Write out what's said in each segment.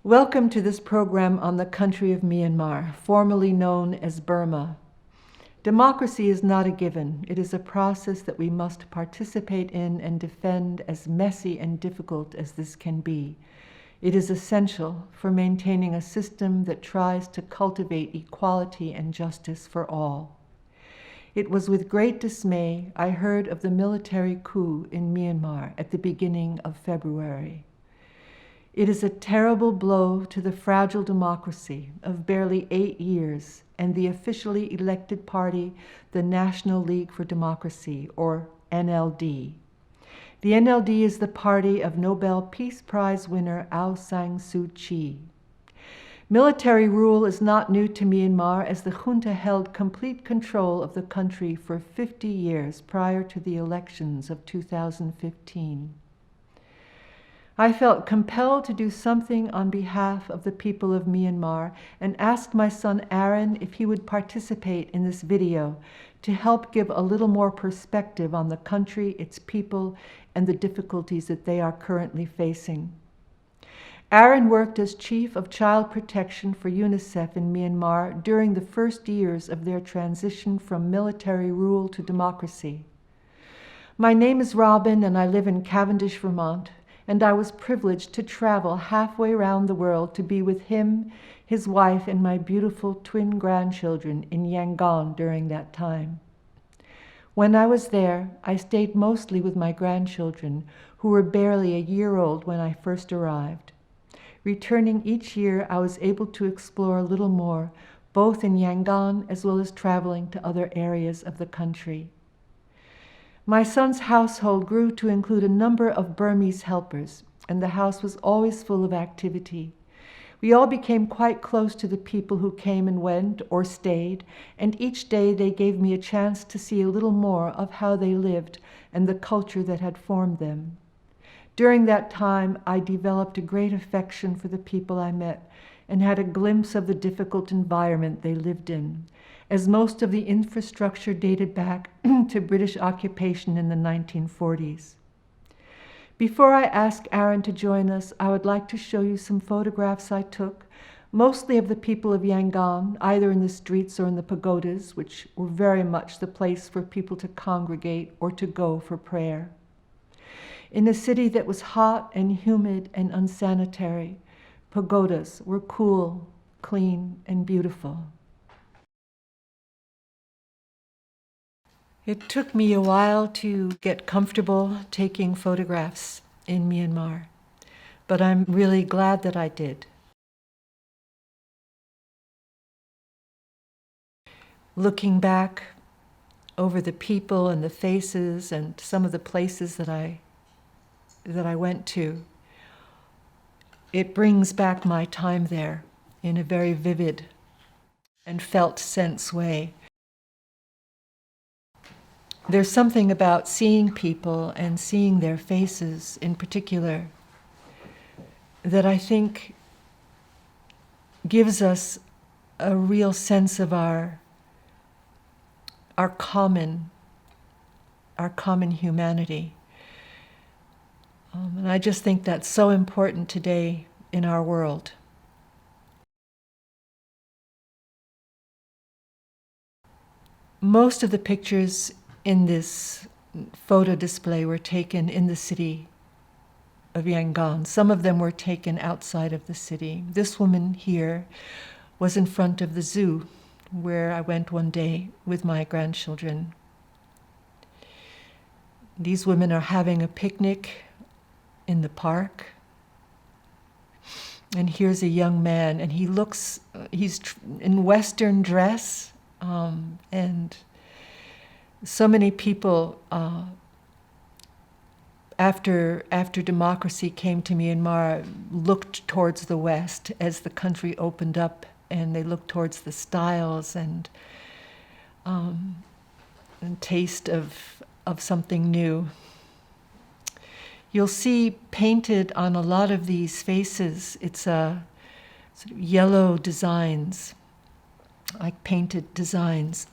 Welcome to this program on the country of Myanmar, formerly known as Burma. Democracy is not a given. It is a process that we must participate in and defend, as messy and difficult as this can be. It is essential for maintaining a system that tries to cultivate equality and justice for all. It was with great dismay I heard of the military coup in Myanmar at the beginning of February. It is a terrible blow to the fragile democracy of barely 8 years and the officially elected party, the National League for Democracy, or NLD. The NLD is the party of Nobel Peace Prize winner Aung San Suu Kyi. Military rule is not new to Myanmar, as the junta held complete control of the country for 50 years prior to the elections of 2015. I felt compelled to do something on behalf of the people of Myanmar and asked my son Aaron if he would participate in this video to help give a little more perspective on the country, its people, and the difficulties that they are currently facing. Aaron worked as Chief of Child Protection for UNICEF in Myanmar during the first years of their transition from military rule to democracy. My name is Robin, and I live in Cavendish, Vermont, and I was privileged to travel halfway around the world to be with him, his wife, and my beautiful twin grandchildren in Yangon during that time. When I was there, I stayed mostly with my grandchildren, who were barely a year old when I first arrived. Returning each year, I was able to explore a little more, both in Yangon as well as traveling to other areas of the country. My son's household grew to include a number of Burmese helpers, and the house was always full of activity. We all became quite close to the people who came and went or stayed, and each day they gave me a chance to see a little more of how they lived and the culture that had formed them. During that time, I developed a great affection for the people I met and had a glimpse of the difficult environment they lived in, as most of the infrastructure dated back to British occupation in the 1940s. Before I ask Aaron to join us, I would like to show you some photographs I took, mostly of the people of Yangon, either in the streets or in the pagodas, which were very much the place for people to congregate or to go for prayer. In a city that was hot and humid and unsanitary, pagodas were cool, clean, and beautiful. It took me a while to get comfortable taking photographs in Myanmar, but I'm really glad that I did. Looking back over the people and the faces and some of the places that I went to, it brings back my time there in a very vivid and felt sense way. There's something about seeing people and seeing their faces in particular that I think gives us a real sense of our common humanity. And I just think that's so important today in our world. Most of the pictures in this photo display were taken in the city of Yangon. Some of them were taken outside of the city. This woman here was in front of the zoo, where I went one day with my grandchildren. These women are having a picnic in the park. And here's a young man, and he's in Western dress, and so many people, after democracy came to Myanmar, looked towards the West as the country opened up, and they looked towards the styles and taste of something new. You'll see painted on a lot of these faces, it's sort of yellow designs, like painted designs.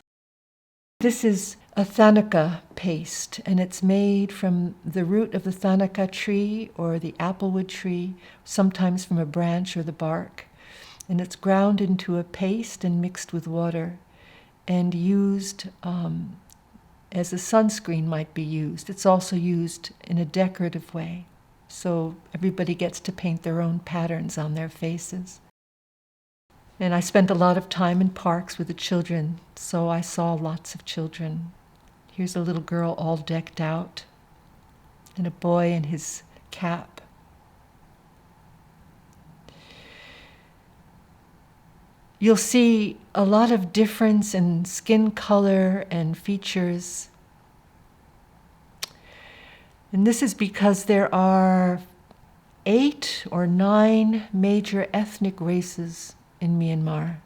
This is a thanika paste, and it's made from the root of the thanika tree or the applewood tree, sometimes from a branch or the bark. And it's ground into a paste and mixed with water and used as a sunscreen might be used. It's also used in a decorative way. So everybody gets to paint their own patterns on their faces. And I spent a lot of time in parks with the children, so I saw lots of children. Here's a little girl all decked out, and a boy in his cap. You'll see a lot of difference in skin color and features. And this is because there are 8 or 9 major ethnic races in Myanmar.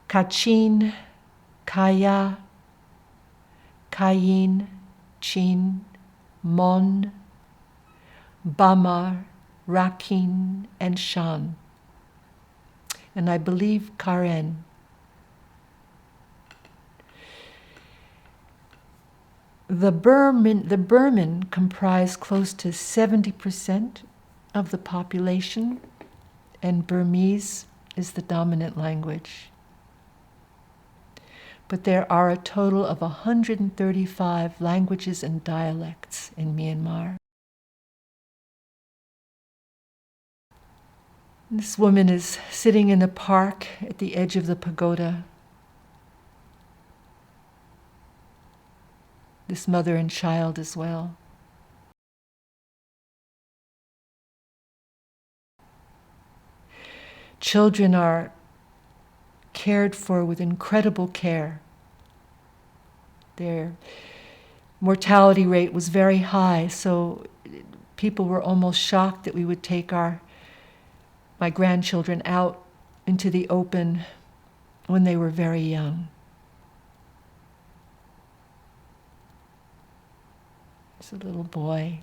Kachin, Kaya, Kayin, Chin, Mon, Bamar, Rakhine, and Shan. And I believe Karen. The Burman comprise close to 70% of the population, and Burmese is the dominant language. But there are a total of 135 languages and dialects in Myanmar. This woman is sitting in a park at the edge of the pagoda. This mother and child as well. Children are cared for with incredible care. Their mortality rate was very high, so people were almost shocked that we would take my grandchildren out into the open when they were very young. There's a little boy.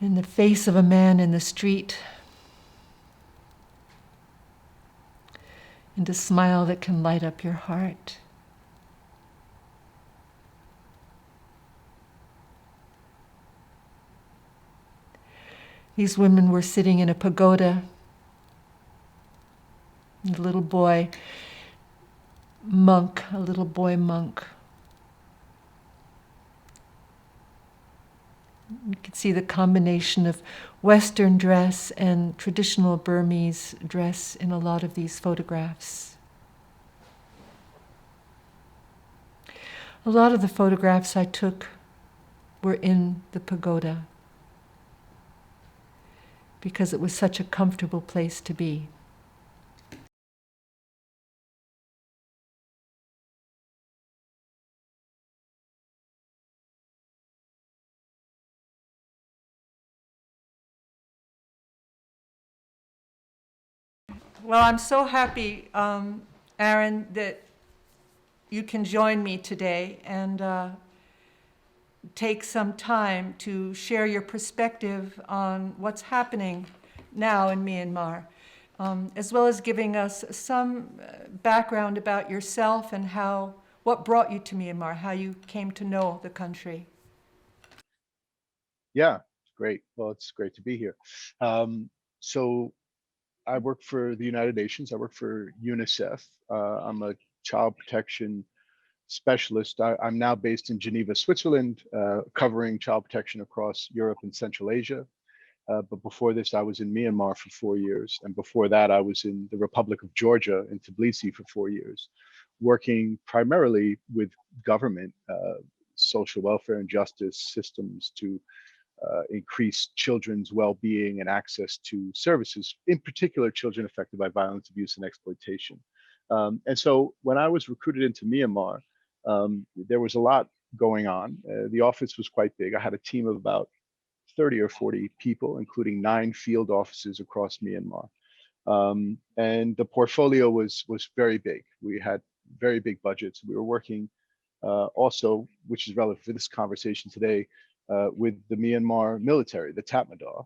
In the face of a man in the street, and a smile that can light up your heart. These women were sitting in a pagoda. The little boy monk, a little boy monk. You can see the combination of Western dress and traditional Burmese dress in a lot of these photographs. A lot of the photographs I took were in the pagoda because it was such a comfortable place to be. Well, I'm so happy, Aaron, that you can join me today and take some time to share your perspective on what's happening now in Myanmar, as well as giving us some background about yourself and what brought you to Myanmar, how you came to know the country. Yeah, great. Well, it's great to be here. So I work for the United Nations. I work for UNICEF. I'm a child protection specialist. I'm now based in Geneva, Switzerland, covering child protection across Europe and Central Asia. But before this, I was in Myanmar for 4 years. And before that, I was in the Republic of Georgia in Tbilisi for 4 years, working primarily with government, social welfare and justice systems to increase children's well-being and access to services, in particular children affected by violence, abuse, and exploitation. And so when I was recruited into Myanmar, there was a lot going on. The office was quite big. I had a team of about 30 or 40 people, including 9 field offices across Myanmar. And the portfolio was very big. We had very big budgets. We were working also, which is relevant for this conversation today, with the Myanmar military, the Tatmadaw,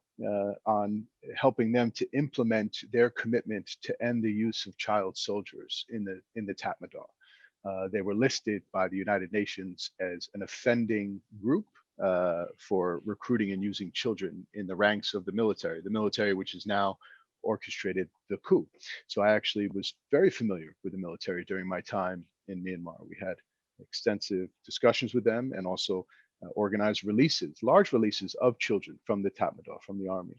on helping them to implement their commitment to end the use of child soldiers in the Tatmadaw. They were listed by the United Nations as an offending group for recruiting and using children in the ranks of the military which has now orchestrated the coup. So I actually was very familiar with the military during my time in Myanmar. We had extensive discussions with them and also organized releases, large releases of children from the Tatmadaw, from the army,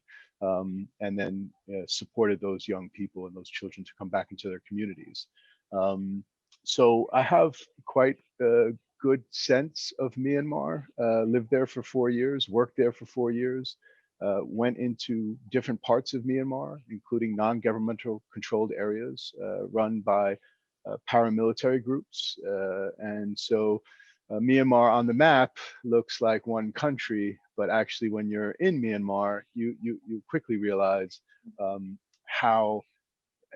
and then supported those young people and those children to come back into their communities. So I have quite a good sense of Myanmar. Lived there for 4 years, worked there for 4 years, went into different parts of Myanmar, including non-governmental controlled areas run by paramilitary groups. And so Myanmar on the map looks like one country, but actually when you're in Myanmar, you quickly realize how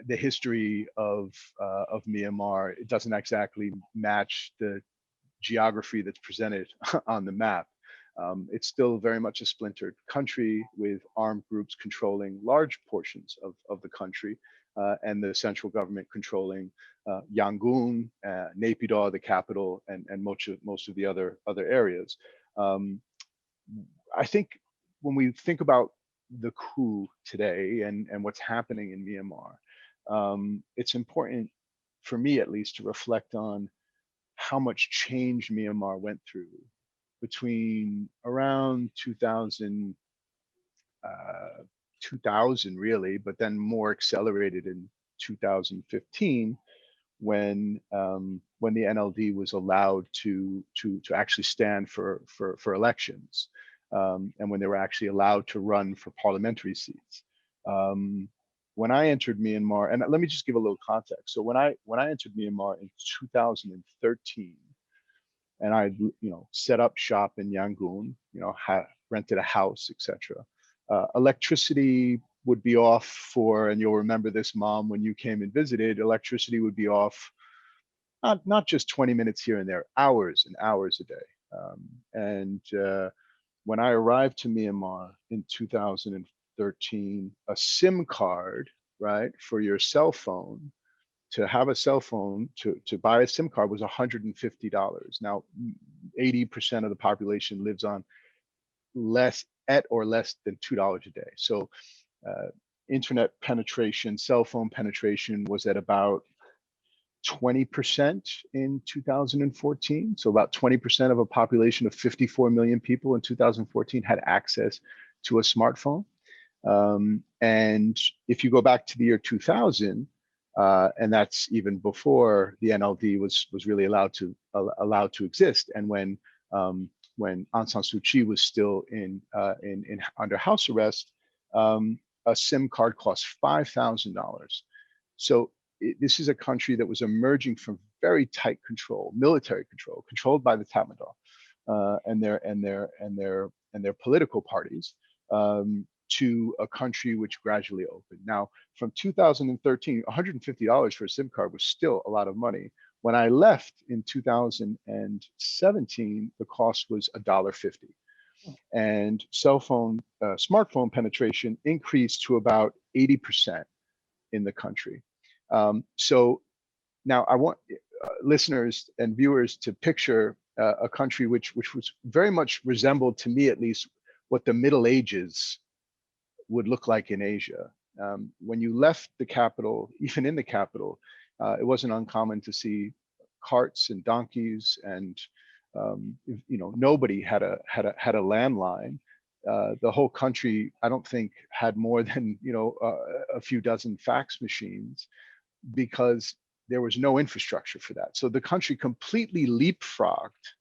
the history of Myanmar, it doesn't exactly match the geography that's presented on the map. It's still very much a splintered country with armed groups controlling large portions of the country, and the central government controlling Yangon, Naypyidaw, the capital, and most of the other areas. I think when we think about the coup today and what's happening in Myanmar, it's important for me at least to reflect on how much change Myanmar went through between around 2000 really, but then more accelerated in 2015 when the NLD was allowed to actually stand for elections, and when they were actually allowed to run for parliamentary seats. When I entered Myanmar, and let me just give a little context. So when I entered Myanmar in 2013, and I set up shop in Yangon, rented a house, etc. Electricity would be off for, and you'll remember this, Mom, when you came and visited, electricity would be off not just 20 minutes here and there, hours and hours a day. When I arrived to Myanmar in 2013, a SIM card, right, for your cell phone, to have a cell phone, to buy a SIM card was $150. Now, 80% of the population lives on less than $2 a day. So internet penetration, cell phone penetration was at about 20% in 2014. So about 20% of a population of 54 million people in 2014 had access to a smartphone. And if you go back to the year 2000, and that's even before the NLD was really allowed to exist, and when Aung San Suu Kyi was still in under house arrest, a SIM card cost $5,000. So this is a country that was emerging from very tight control, military control, controlled by the Tatmadaw and their political parties, to a country which gradually opened. Now, from 2013, $150 for a SIM card was still a lot of money. When I left in 2017, the cost was $1.50. And smartphone penetration increased to about 80% in the country. So now I want listeners and viewers to picture a country which was very much resembled, to me at least, what the Middle Ages would look like in Asia. When you left the capital, even in the capital, it wasn't uncommon to see carts and donkeys, and nobody had a landline. The whole country, I don't think, had more than a few dozen fax machines, because there was no infrastructure for that. So the country completely leapfrogged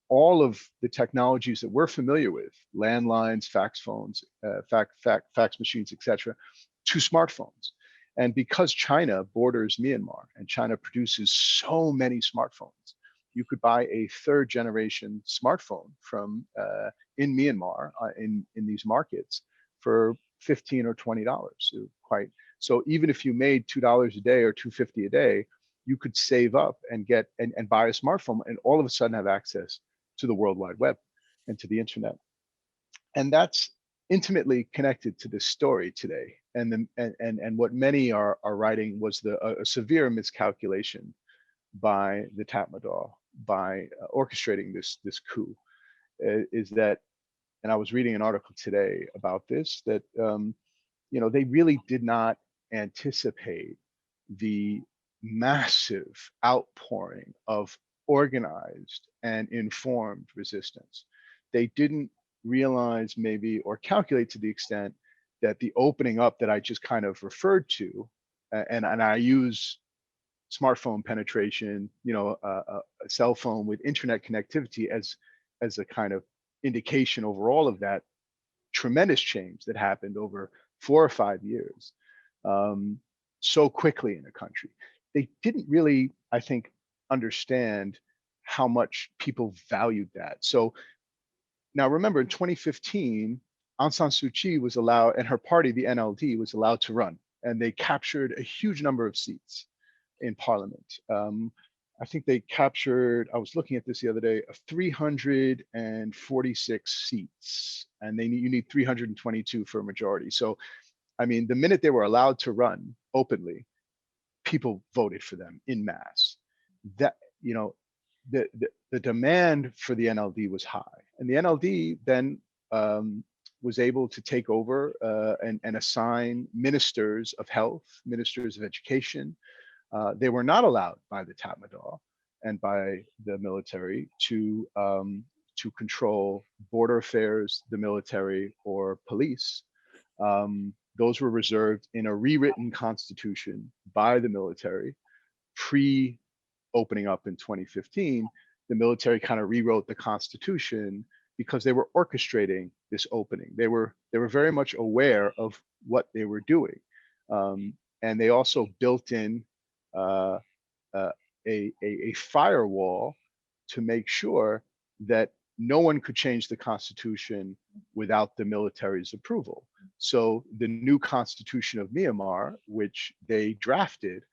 all of the technologies that we're familiar with, landlines, fax phones, fax machines, etc., to smartphones. And because China borders Myanmar and China produces so many smartphones, you could buy a third generation smartphone from in Myanmar in these markets for $15 or $20. So even if you made $2 a day or $2.50 a day, you could save up and get and buy a smartphone and all of a sudden have access to the World Wide Web. and to the internet. And that's intimately connected to this story today. And what many are writing was a severe miscalculation by the Tatmadaw by orchestrating this coup. Is that, and I was reading an article today about this, that they really did not anticipate the massive outpouring of organized and informed resistance. They didn't realize maybe or calculate to the extent that the opening up that I just kind of referred to, and I use smartphone penetration, a cell phone with internet connectivity as a kind of indication over all of that tremendous change that happened over 4 or 5 years, so quickly in a country. They didn't really, I think, understand how much people valued that. So now remember, in 2015, Aung San Suu Kyi was allowed, and her party, the NLD, was allowed to run, and they captured a huge number of seats in parliament. I think they captured, I was looking at this the other day, 346 seats, and you need 322 for a majority. So, I mean, the minute they were allowed to run openly, people voted for them in mass. That, the demand for the NLD was high, and the NLD then was able to take over and assign ministers of health, ministers of education. They were not allowed by the Tatmadaw and by the military to control border affairs, the military, or police. Those were reserved in a rewritten constitution by the military pre-opening up in 2015. The military kind of rewrote the constitution because they were orchestrating this opening. They were very much aware of what they were doing, and they also built in a firewall to make sure that no one could change the constitution without the military's approval. So the new constitution of Myanmar, which they drafted,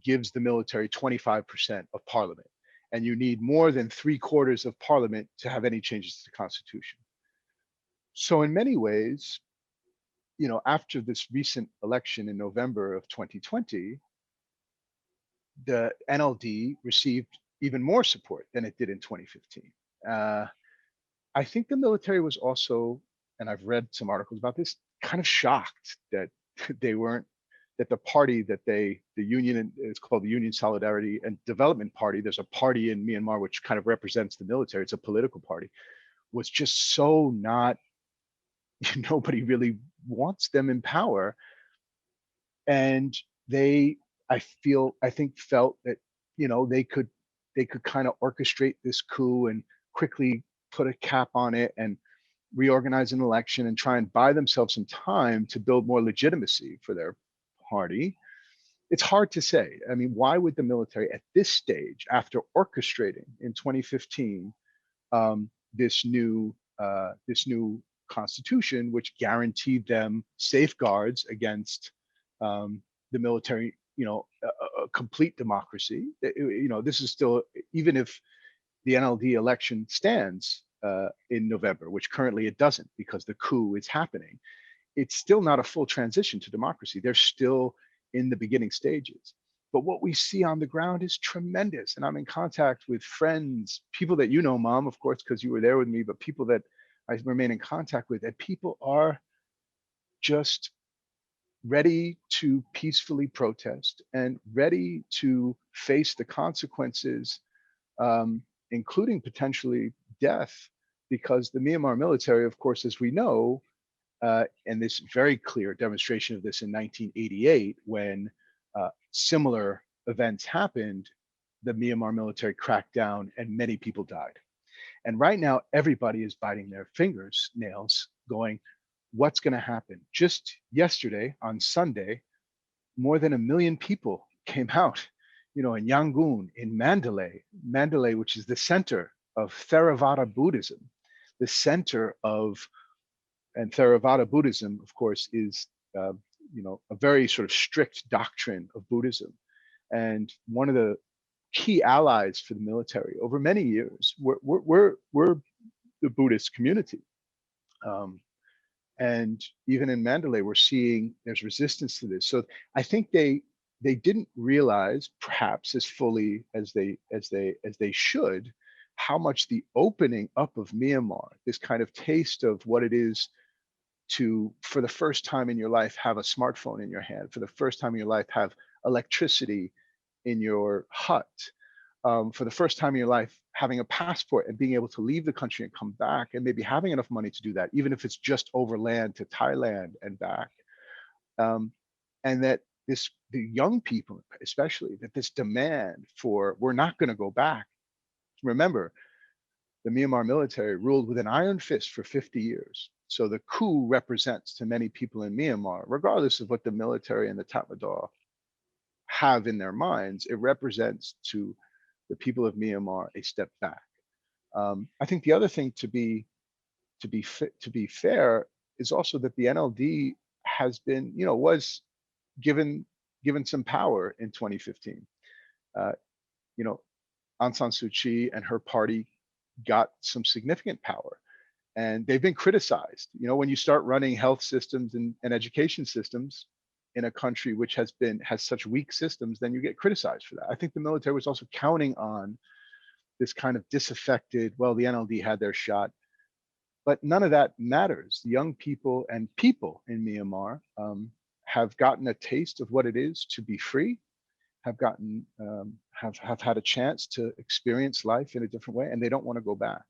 gives the military 25% of parliament. And you need more than 3/4 of parliament to have any changes to the constitution. So in many ways, after this recent election in November of 2020, the NLD received even more support than it did in 2015. I think the military was also, and I've read some articles about this, kind of shocked that they weren't, that the party that the union, it's called the Union Solidarity and Development Party, there's a party in Myanmar which kind of represents the military, it's a political party, was just so not, nobody really wants them in power. And they, I think felt that, they could kind of orchestrate this coup and quickly put a cap on it and reorganize an election and try and buy themselves some time to build more legitimacy for their party. It's hard to say. I mean, why would the military at this stage, after orchestrating in 2015 this new constitution, which guaranteed them safeguards against the military, a complete democracy. This is still, even if the NLD election stands in November, which currently it doesn't because the coup is happening, it's still not a full transition to democracy. They're still in the beginning stages. But what we see on the ground is tremendous. And I'm in contact with friends, people that Mom, of course, because you were there with me, but people that I remain in contact with, and people are just ready to peacefully protest and ready to face the consequences, including potentially death, because the Myanmar military, of course, as we know, and this very clear demonstration of this in 1988, when similar events happened, the Myanmar military cracked down and many people died. And right now, everybody is biting their nails, going, what's going to happen? Just yesterday, on Sunday, more than 1 million people came out, in Yangon, in Mandalay, which is the center of Theravada Buddhism, the center of, and Theravada Buddhism, of course, is, a very sort of strict doctrine of Buddhism. And one of the key allies for the military over many years, we're the Buddhist community. Um, and even in Mandalay, we're seeing there's resistance to this. So I think they didn't realize, perhaps as fully as they should, how much the opening up of Myanmar, this kind of taste of what it is to, for the first time in your life, have a smartphone in your hand, for the first time in your life, have electricity in your hut, for the first time in your life, having a passport and being able to leave the country and come back, and maybe having enough money to do that, even if it's just overland to Thailand and back. And that the young people, especially, that this demand for, we're not going to go back. Remember, the Myanmar military ruled with an iron fist for 50 years. So the coup represents to many people in Myanmar, regardless of what the military and the Tatmadaw have in their minds, it represents to the people of Myanmar a step back. I think the other thing to be fair is also that the NLD has been, was given some power in 2015. Aung San Suu Kyi and her party got some significant power, and they've been criticized. When you start running health systems and education systems in a country which has such weak systems, then you get criticized for that. I think the military was also counting on this kind of disaffected, well, the NLD had their shot, but none of that matters. The young people and people in Myanmar have gotten a taste of what it is to be free, have gotten, have had a chance to experience life in a different way, and they don't want to go back.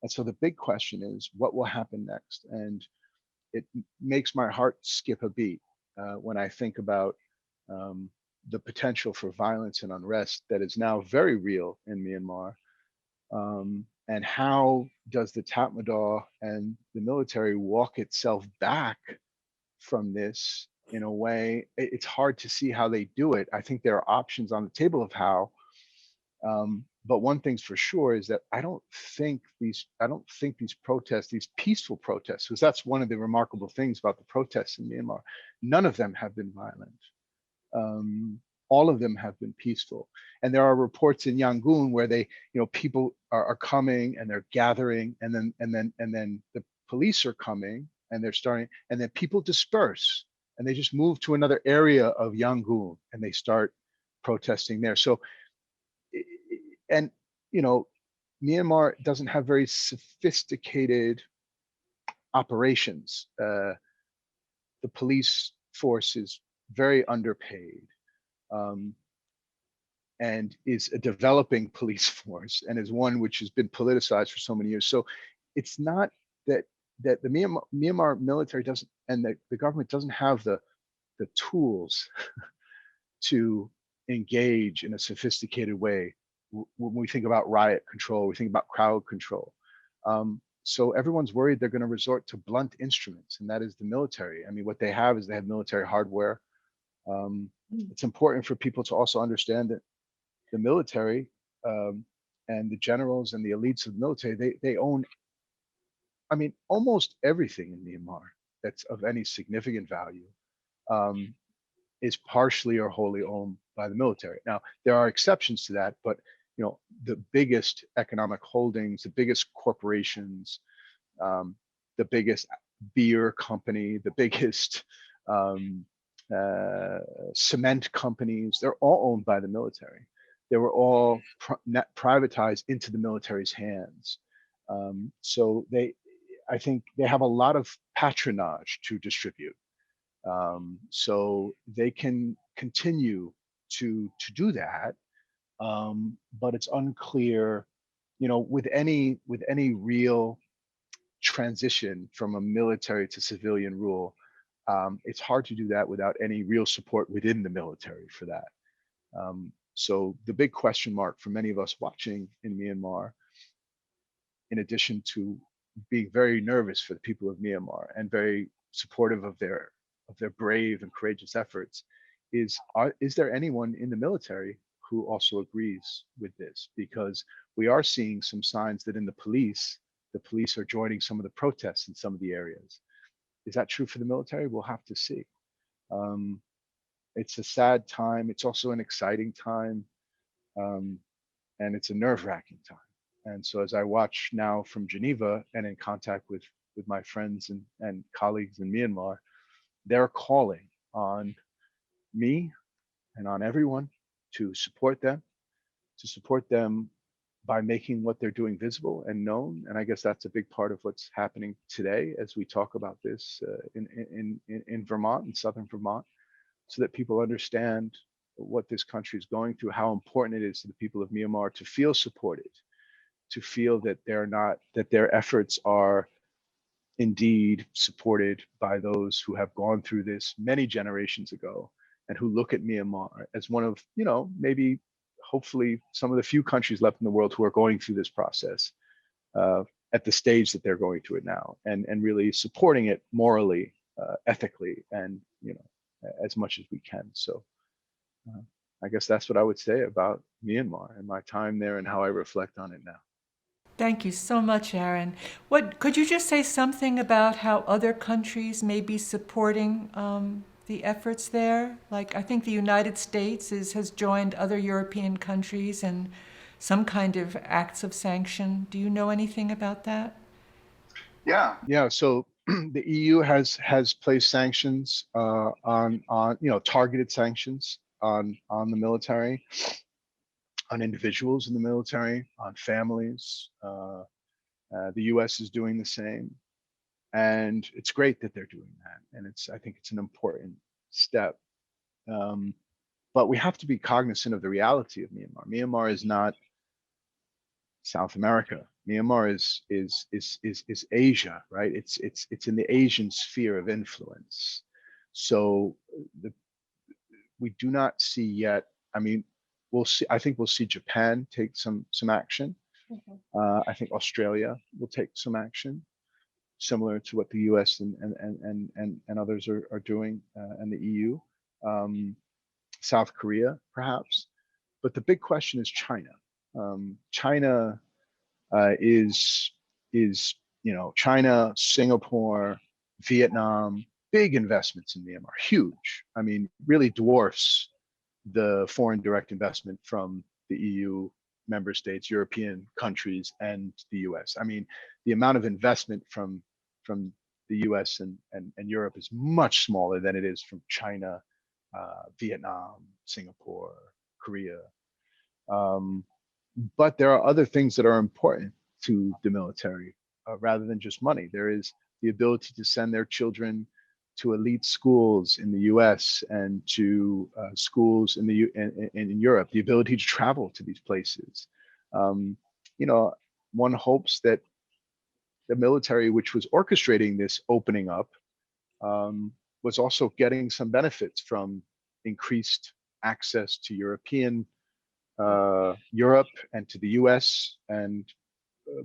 And so the big question is, what will happen next? And it makes my heart skip a beat when I think about the potential for violence and unrest that is now very real in Myanmar. And how does the Tatmadaw and the military walk itself back from this in a way? It's hard to see how they do it. I think there are options on the table of how. But one thing's for sure is that I don't think these protests, these peaceful protests, because that's one of the remarkable things about the protests in Myanmar, none of them have been violent. All of them have been peaceful. And there are reports in Yangon where people are coming and they're gathering, and then the police are coming and they're starting, and then people disperse and they just move to another area of Yangon and they start protesting there. So, and Myanmar doesn't have very sophisticated operations. The police force is very underpaid. And is a developing police force, and is one which has been politicized for so many years. So it's not that the Myanmar military doesn't, and the government doesn't have the tools to engage in a sophisticated way. When we think about riot control, we think about crowd control. So everyone's worried they're going to resort to blunt instruments, and that is the military. I mean, what they have is they have military hardware. It's important for people to also understand that the military and the generals and the elites of the military, they own, I mean, almost everything in Myanmar that's of any significant value is partially or wholly owned by the military. Now, there are exceptions to that, but the biggest economic holdings, the biggest corporations, the biggest beer company, the biggest cement companies, they're all owned by the military. They were all privatized into the military's hands. So I think they have a lot of patronage to distribute. So they can continue to do that. But it's unclear, with any real transition from a military to civilian rule, it's hard to do that without any real support within the military for that. So the big question mark for many of us watching in Myanmar, in addition to being very nervous for the people of Myanmar and very supportive of their brave and courageous efforts, is there anyone in the military who also agrees with this? Because we are seeing some signs that in the police are joining some of the protests in some of the areas. Is that true for the military? We'll have to see. It's a sad time. It's also an exciting time. And it's a nerve-wracking time. And so as I watch now from Geneva and in contact with my friends and colleagues in Myanmar, they're calling on me and on everyone to support them by making what they're doing visible and known. And I guess that's a big part of what's happening today as we talk about this in Vermont, in southern Vermont, so that people understand what this country is going through, how important it is to the people of Myanmar to feel supported, to feel that that their efforts are indeed supported by those who have gone through this many generations ago and who look at Myanmar as one of, maybe hopefully some of the few countries left in the world who are going through this process at the stage that they're going through it now, and really supporting it morally, ethically, and as much as we can. So I guess that's what I would say about Myanmar and my time there and how I reflect on it now. Thank you so much, Aaron. Could you just say something about how other countries may be supporting the efforts there? Like, I think the United States has joined other European countries in some kind of acts of sanction. Do you know anything about that? Yeah. So the EU has placed sanctions on targeted sanctions on the military, on individuals in the military, on families. The U.S. is doing the same, and it's great that they're doing that. And I think it's an important step. But we have to be cognizant of the reality of Myanmar. Myanmar is not South America. Myanmar is Asia, right? It's in the Asian sphere of influence. So we do not see yet. I mean, we'll see. I think we'll see Japan take some action. I think Australia will take some action, similar to what the U.S. and others are doing, and the EU, South Korea, perhaps. But the big question is China. China is China, Singapore, Vietnam, big investments in Myanmar, huge. I mean, really dwarfs the foreign direct investment from the EU member states, European countries, and the US. I mean, the amount of investment from the US and Europe is much smaller than it is from China, Vietnam, Singapore, Korea. But there are other things that are important to the military rather than just money. There is the ability to send their children to elite schools in the US and to schools in Europe, the ability to travel to these places. One hopes that the military, which was orchestrating this opening up, was also getting some benefits from increased access to Europe and to the US.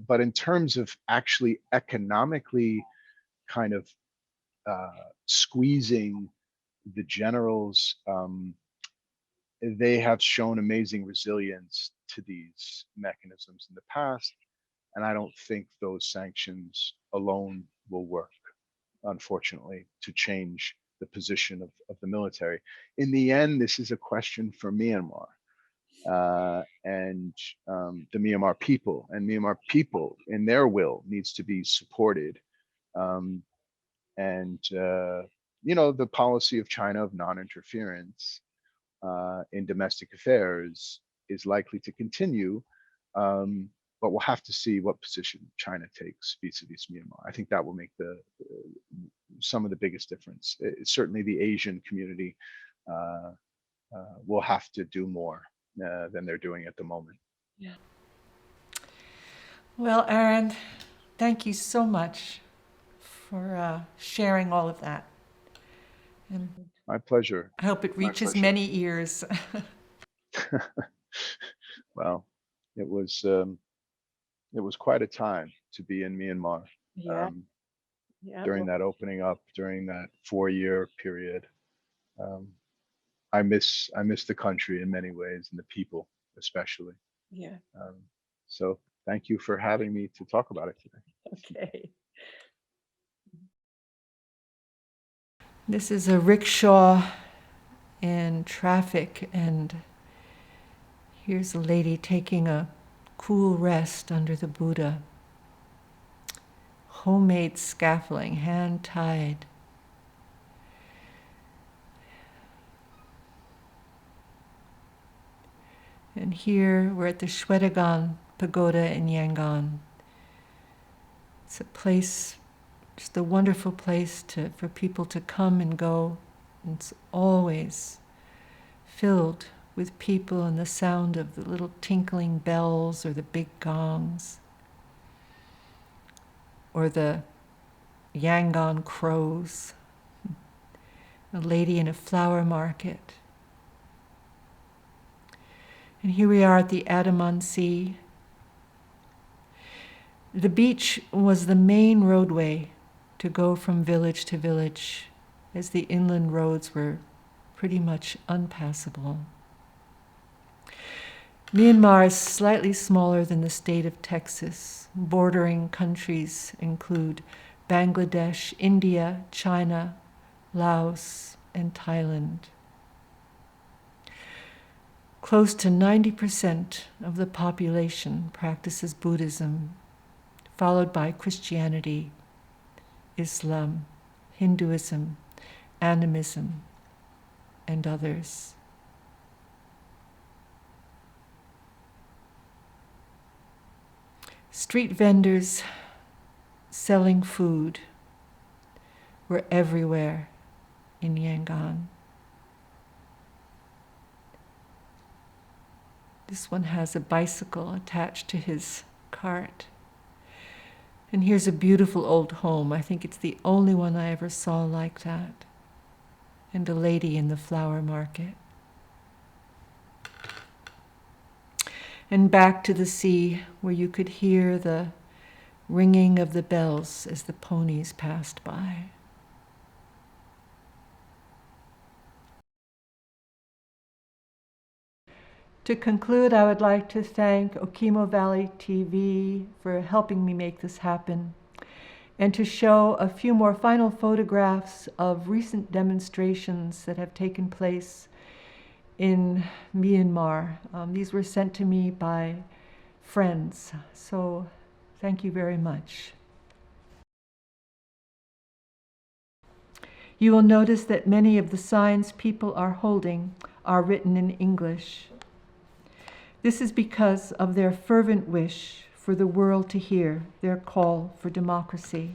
But in terms of actually economically kind of squeezing the generals, they have shown amazing resilience to these mechanisms in the past. And I don't think those sanctions alone will work, unfortunately, to change the position of the military. In the end, this is a question for Myanmar and the Myanmar people. And Myanmar people, in their will, needs to be supported. The policy of China of non-interference in domestic affairs is likely to continue, but we'll have to see what position China takes vis-a-vis Myanmar. I think that will make some of the biggest difference. Certainly the Asian community will have to do more than they're doing at the moment. Yeah. Well, Aaron, thank you so much for sharing all of that. And my pleasure. I hope it reaches many ears. Well, it was quite a time to be in Myanmar. During that opening up, during that 4-year period. I miss the country in many ways, and the people especially. Yeah. So thank you for having me to talk about it today. Okay. This is a rickshaw in traffic, and here's a lady taking a cool rest under the Buddha. Homemade scaffolding, hand-tied. And here we're at the Shwedagon Pagoda in Yangon. It's a place, just a wonderful place for people to come and go. And it's always filled with people and the sound of the little tinkling bells or the big gongs or the Yangon crows, a lady in a flower market. And here we are at the Andaman Sea. The beach was the main roadway to go from village to village, as the inland roads were pretty much unpassable. Myanmar is slightly smaller than the state of Texas. Bordering countries include Bangladesh, India, China, Laos, and Thailand. Close to 90% of the population practices Buddhism, followed by Christianity, Islam, Hinduism, animism, and others. Street vendors selling food were everywhere in Yangon. This one has a bicycle attached to his cart. And here's a beautiful old home. I think it's the only one I ever saw like that. And a lady in the flower market. And back to the sea, where you could hear the ringing of the bells as the ponies passed by. To conclude, I would like to thank Okemo Valley TV for helping me make this happen, and to show a few more final photographs of recent demonstrations that have taken place in Myanmar. These were sent to me by friends, so thank you very much. You will notice that many of the signs people are holding are written in English. This is because of their fervent wish for the world to hear their call for democracy.